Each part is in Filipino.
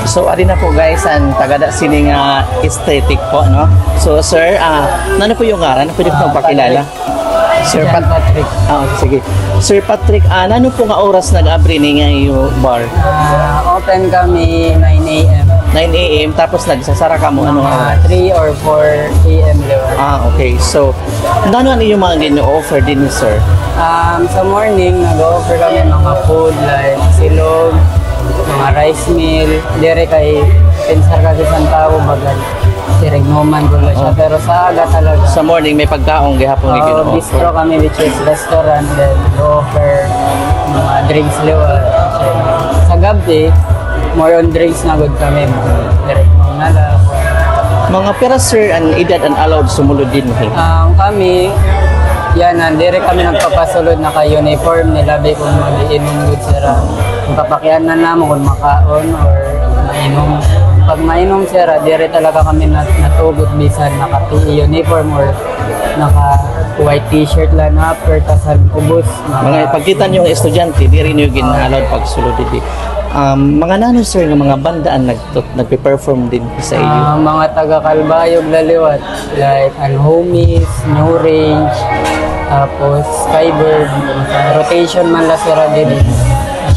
So ari na po guys ang tagada sining aesthetic po no. So sir, ano po yung ngaran? Pwede ko pakilala. Sir Patrick. Sige. Sir Patrick, ano po nga oras nag-abri ni nga yung bar? Open kami 9 a.m. 9 a.m. tapos nagsasara ka mo ano oras? 3 or 4 a.m. Lewan. Okay. So, ano yung mga gino-offer din ni sir? Sa morning, nag-offer kami mga food like silog, mga rice meal. Dire kay pensar kasi sa tao bagal. Sirignuman ko siya. Pero sa aga talaga. Sa morning may pagkaong gihapon ni gino-offer. Bistro kami which is restaurant. Then offer mga drinks lewan. Sa gabi, more on drinks na good kami. Direct na lang. Mga pera sir, ang edad and allowed sumulod din eh. Kami, yan, dire kami nagpapasulod na ka-uniform nilabi kung mag-iinom good sira. Kung papakyan na namin kung makaon or mainom. Pag mainom sira, dire talaga kami natugot bisan naka-uniform or naka-white t-shirt lang upper, tasag kubos. Mga ipagkita niyo yung estudyante, di rin yung gina-allowed pagsulod din. Mga nano sir ng mga bandaan nagpe-perform din sa iyo? Mga taga-Kalbayog laliwat like Unhomies, New Range, tapos Skybird, rotation man la sira din.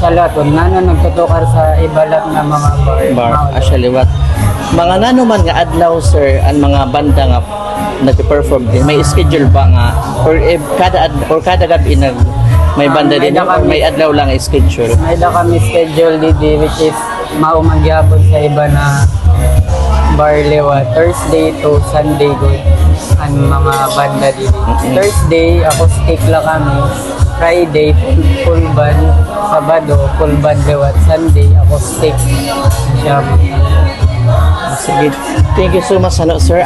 Siya lahat, nana nagtutukar sa ibalat na mga bar. Actually, what? Mga nano man nga adlaw sir, ang mga banda nga nagpe-perform din, may schedule ba nga or kada gabi may banda din or may adlaw lang schedule? May da kami schedule didi which is maumagyapon sa iba na bar lewa Thursday to Sunday good ang mga banda didi. Thursday acoustic lang kami, Friday full band, Sabado full band lewa, Sunday acoustic siya. Sige. Thank you so much ano sir.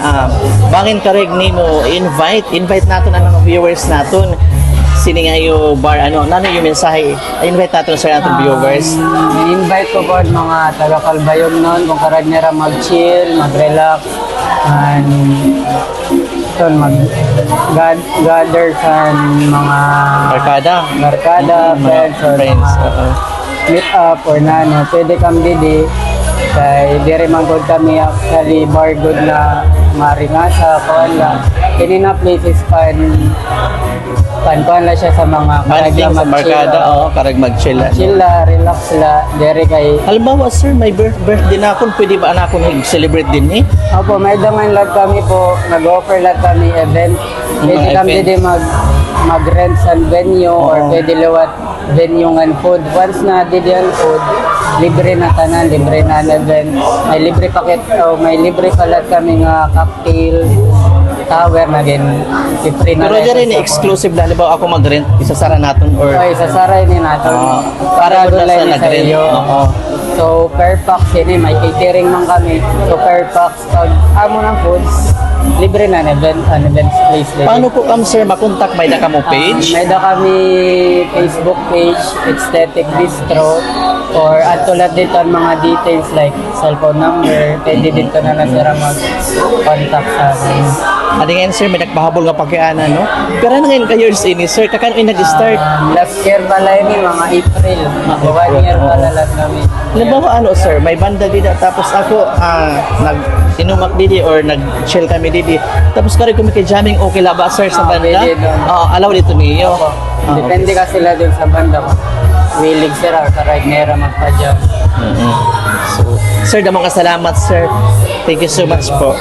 Bangin kareg nimo invite naton ang mga viewers naton. Sini nga yung bar, nano yung mensahe? Invite natin sa natin viewers. Invite ko po mga taga-Kalbayog noon kung karag nila mag-chill, mag-relax, and mag-gather sa mga barkada, friends, or mga meet up or nano. Pwede kami didi. Kaya dire man good kami actually bar good na maringasa, kuhan lang. Kanina places pan la siya sa mga banding sa barkada, karag mag-chill. Chill la, relax la, dire kay. Halimbawa sir, may birthday na akong, pwede ba na akong celebrate din eh? Opo, may daman lang kami po, nag-offer lang kami event. Pwede kami din mag-rent sa venue or pwede liwat venue ng food. Once na did yung food, libre na tanan, libre na event. May libre paket, may libre palat kami nga cocktail, tower na din. Free na. Pero dyan rin, exclusive na, halimbawa ako mag-rent, isasara natin or... Okay, sasaray din natin. Para gulay ni sa iyo. So, per pax yun may catering man kami. So, per pax, pag amo ng foods, libre na an events place. Paano po sir makontak? May na kamo page? May da kami Facebook page, Aesthetic Bistro, or at tulad dito ang mga details like cellphone number, pwede dito na lang sila mag-contact sa amin. Adi ngayon sir, may nagpahabol nga pakiana, no? Pero ano ngayon ka-years ini sir? Kakano yung nag-start? Last year pala yun, mga April. 1 year pala lang kami. Halimbawa sir, may banda dito, tapos ako inumak didi or nag-chill kami didi. Tapos kari kung may jamming, okay la ba sir sa banda? Allow dito niyo. Depende ka sila din sa banda. Willing sila, karay nera magpa-jam. So, sir, damang kasalamat sir. Thank you so much po.